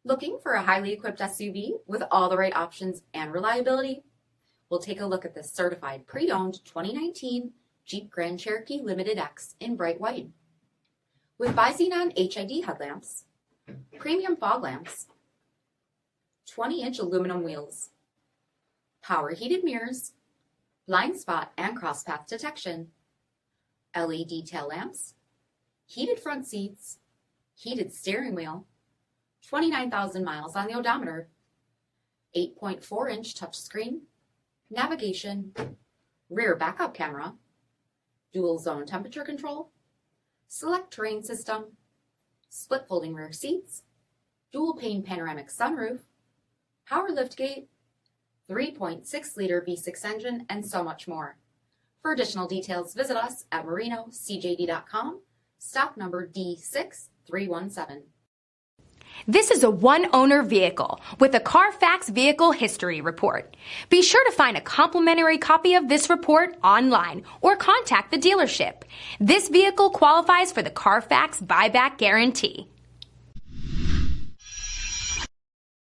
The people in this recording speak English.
Looking for a highly equipped SUV with all the right options and reliability? We'll take a look at this certified pre-owned 2019 Jeep Grand Cherokee Limited X in bright white. With BI-XENON HID headlamps, premium fog lamps, 20-inch aluminum wheels, power heated mirrors, blind spot and cross path detection, LED tail lamps, heated front seats, heated steering wheel, 29,000 miles on the odometer, 8.4-inch touchscreen, navigation, rear backup camera, dual zone temperature control, SELEC-TERRAIN system, split folding rear seats, dual pane panoramic sunroof, power liftgate, 3.6-liter V6 engine, and so much more. For additional details, visit us at marinocjd.com, stock number D6317. This is a one-owner vehicle with a CARFAX vehicle history report. Be sure to find a complimentary copy of this report online or contact the dealership. This vehicle qualifies for the CARFAX buyback guarantee.